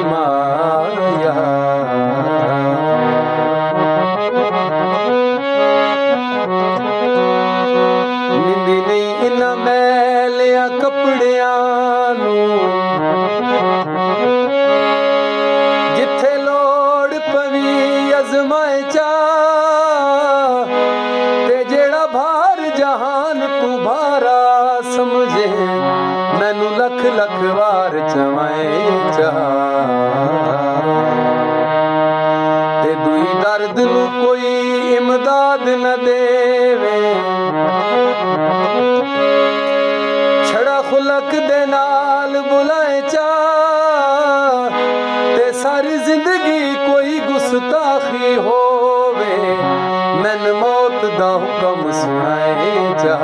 माया। निंदी नहीं इन्हां मैलियां कपड़ियां नूं, जिथे लोड़ पवी अजमाए चा, ते जेड़ा भार जहान तू भारा समझे, मैनू लख लख वार चवाए चा। ते दुई दर्द नू कोई इमदाद न देवे, छड़ा खुलक दे नाल बुलाए चा, ते सारी जिंदगी कोई गुस्ताखी होवे, मैन मौत दा हुक्म सुनाए चा।